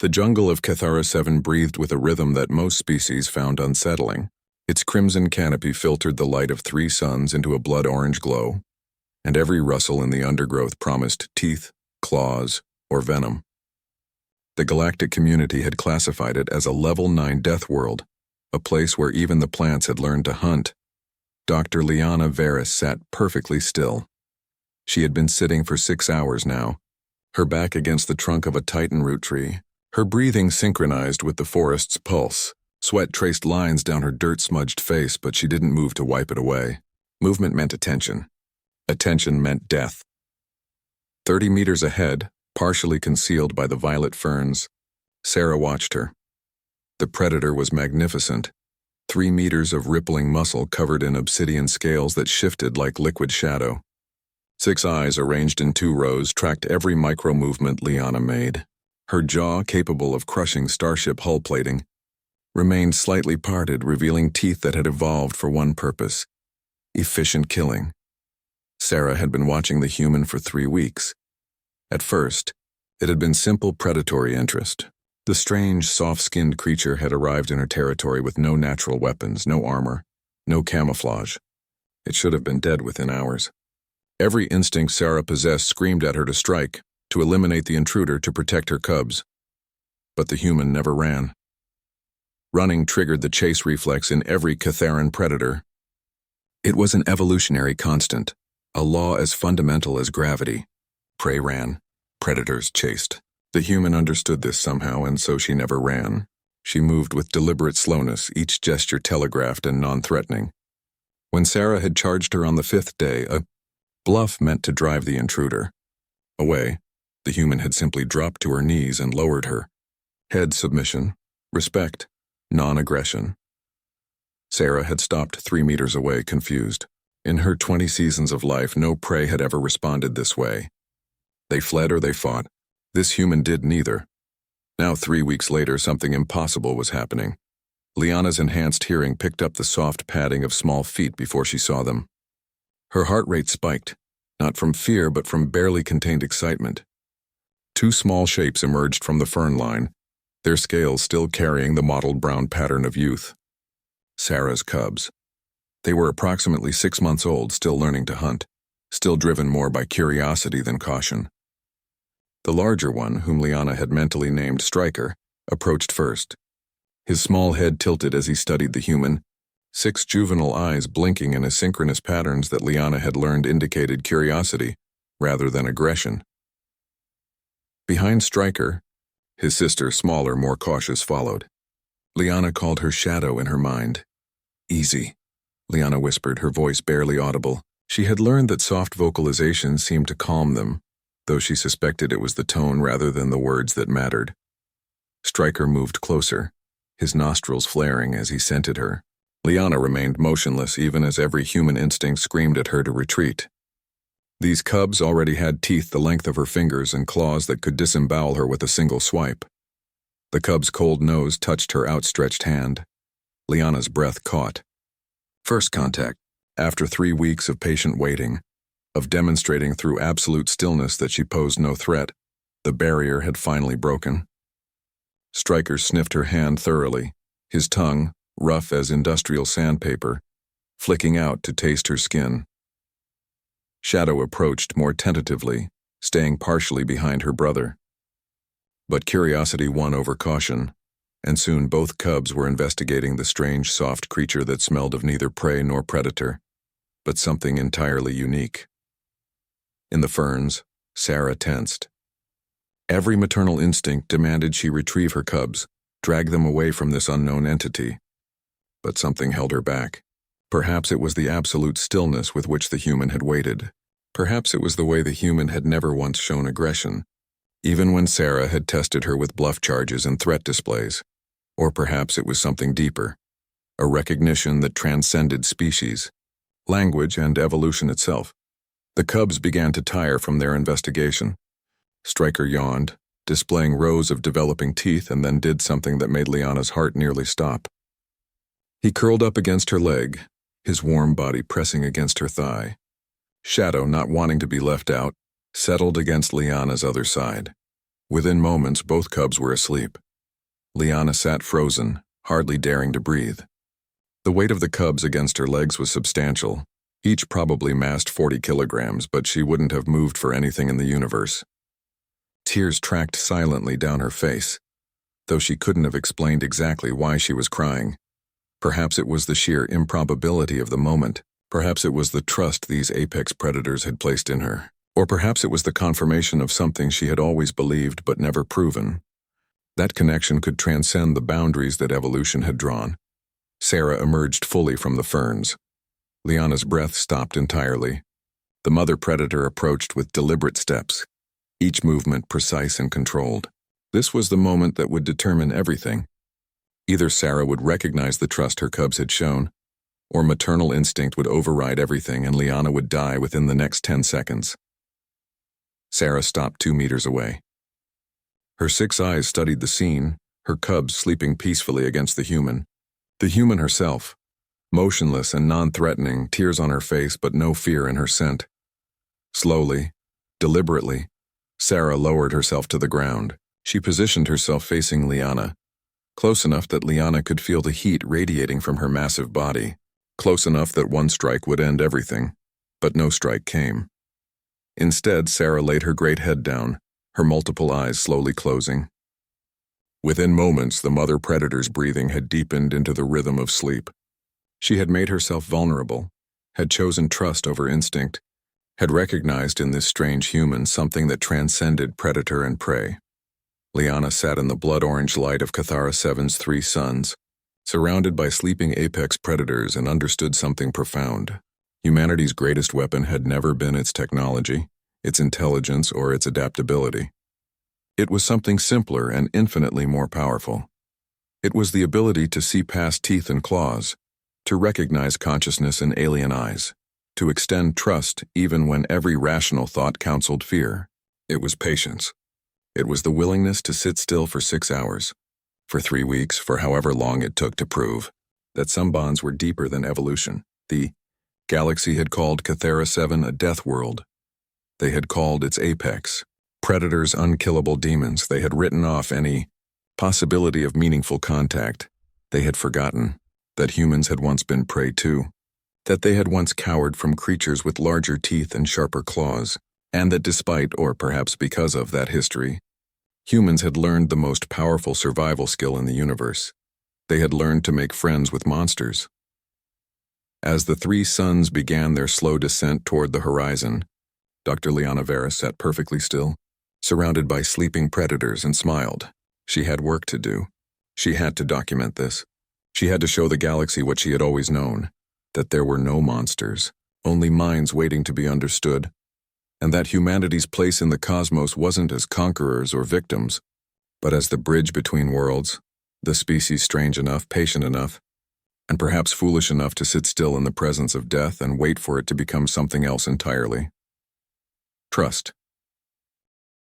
The jungle of Cathara 7 breathed with a rhythm that most species found unsettling. Its crimson canopy filtered the light of 3 suns into a blood-orange glow, and every rustle in the undergrowth promised teeth, claws, or venom. The galactic community had classified it as a Level 9 death world, a place where even the plants had learned to hunt. Dr. Liana Veris sat perfectly still. She had been sitting for 6 hours now, her back against the trunk of a titan root tree, her breathing synchronized with the forest's pulse. Sweat traced lines down her dirt-smudged face, but she didn't move to wipe it away. Movement meant attention. Attention meant death. 30 meters ahead, partially concealed by the violet ferns, Sarah watched her. The predator was magnificent. 3 meters of rippling muscle covered in obsidian scales that shifted like liquid shadow. 6 eyes arranged in 2 rows tracked every micro-movement Liana made. Her jaw, capable of crushing starship hull plating, remained slightly parted, revealing teeth that had evolved for one purpose: efficient killing. Sarah had been watching the human for 3 weeks. At first, it had been simple predatory interest. The strange, soft-skinned creature had arrived in her territory with no natural weapons, no armor, no camouflage. It should have been dead within hours. Every instinct Sarah possessed screamed at her to strike, to eliminate the intruder, to protect her cubs. But the human never ran. Running triggered the chase reflex in every Catharan predator. It was an evolutionary constant, a law as fundamental as gravity. Prey ran, predators chased. The human understood this somehow, and so she never ran. She moved with deliberate slowness, each gesture telegraphed and non-threatening. When Sarah had charged her on the 5th day, a bluff meant to drive the intruder away. The human had simply dropped to her knees and lowered her. Head submission, respect, non-aggression. Sarah had stopped 3 meters away, confused. In her 20 seasons of life, no prey had ever responded this way. They fled or they fought. This human did neither. Now, 3 weeks later, something impossible was happening. Liana's enhanced hearing picked up the soft padding of small feet before she saw them. Her heart rate spiked, not from fear but from barely contained excitement. 2 small shapes emerged from the fern line, their scales still carrying the mottled brown pattern of youth. Sarah's cubs. They were approximately 6 months old, still learning to hunt, still driven more by curiosity than caution. The larger one, whom Liana had mentally named Striker, approached first. His small head tilted as he studied the human, 6 juvenile eyes blinking in asynchronous patterns that Liana had learned indicated curiosity rather than aggression. Behind Striker, his sister, smaller, more cautious, followed. Liana called her Shadow in her mind. "Easy," Liana whispered, her voice barely audible. She had learned that soft vocalization seemed to calm them, though she suspected it was the tone rather than the words that mattered. Striker moved closer, his nostrils flaring as he scented her. Liana remained motionless, even as every human instinct screamed at her to retreat. These cubs already had teeth the length of her fingers and claws that could disembowel her with a single swipe. The cub's cold nose touched her outstretched hand. Liana's breath caught. First contact, after 3 weeks of patient waiting, of demonstrating through absolute stillness that she posed no threat, the barrier had finally broken. Striker sniffed her hand thoroughly, his tongue, rough as industrial sandpaper, flicking out to taste her skin. Shadow approached more tentatively, staying partially behind her brother. But curiosity won over caution, and soon both cubs were investigating the strange, soft creature that smelled of neither prey nor predator, but something entirely unique. In the ferns, Sarah tensed. Every maternal instinct demanded she retrieve her cubs, drag them away from this unknown entity. But something held her back. Perhaps it was the absolute stillness with which the human had waited. Perhaps it was the way the human had never once shown aggression, even when Sarah had tested her with bluff charges and threat displays. Or perhaps it was something deeper, a recognition that transcended species, language, and evolution itself. The cubs began to tire from their investigation. Striker yawned, displaying rows of developing teeth, and then did something that made Liana's heart nearly stop. He curled up against her leg, his warm body pressing against her thigh. Shadow, not wanting to be left out, settled against Liana's other side. Within moments, both cubs were asleep. Liana sat frozen, hardly daring to breathe. The weight of the cubs against her legs was substantial. Each probably massed 40 kilograms, but she wouldn't have moved for anything in the universe. Tears tracked silently down her face, though she couldn't have explained exactly why she was crying. Perhaps it was the sheer improbability of the moment. Perhaps it was the trust these apex predators had placed in her. Or perhaps it was the confirmation of something she had always believed but never proven. That connection could transcend the boundaries that evolution had drawn. Sarah emerged fully from the ferns. Liana's breath stopped entirely. The mother predator approached with deliberate steps, each movement precise and controlled. This was the moment that would determine everything. Either Sarah would recognize the trust her cubs had shown, or maternal instinct would override everything and Liana would die within the next 10 seconds. Sarah stopped 2 meters away. Her 6 eyes studied the scene, her cubs sleeping peacefully against the human. The human herself, motionless and non-threatening, tears on her face but no fear in her scent. Slowly, deliberately, Sarah lowered herself to the ground. She positioned herself facing Liana, close enough that Liana could feel the heat radiating from her massive body, close enough that one strike would end everything, but no strike came. Instead, Sarah laid her great head down, her multiple eyes slowly closing. Within moments, the mother predator's breathing had deepened into the rhythm of sleep. She had made herself vulnerable, had chosen trust over instinct, had recognized in this strange human something that transcended predator and prey. Liana sat in the blood-orange light of Cathara 7's 3 suns, surrounded by sleeping apex predators, and understood something profound. Humanity's greatest weapon had never been its technology, its intelligence, or its adaptability. It was something simpler and infinitely more powerful. It was the ability to see past teeth and claws, to recognize consciousness in alien eyes, to extend trust even when every rational thought counseled fear. It was patience. It was the willingness to sit still for 6 hours, for 3 weeks, for however long it took to prove that some bonds were deeper than evolution. The galaxy had called Cathara 7 a death world. They had called its apex predators unkillable demons. They had written off any possibility of meaningful contact. They had forgotten that humans had once been prey too, that they had once cowered from creatures with larger teeth and sharper claws, and that despite, or perhaps because of, that history, humans had learned the most powerful survival skill in the universe. They had learned to make friends with monsters. As the 3 suns began their slow descent toward the horizon, Dr. Liana Vera sat perfectly still, surrounded by sleeping predators, and smiled. She had work to do. She had to document this. She had to show the galaxy what she had always known, that there were no monsters, only minds waiting to be understood, and that humanity's place in the cosmos wasn't as conquerors or victims, but as the bridge between worlds, the species strange enough, patient enough, and perhaps foolish enough to sit still in the presence of death and wait for it to become something else entirely. Trust.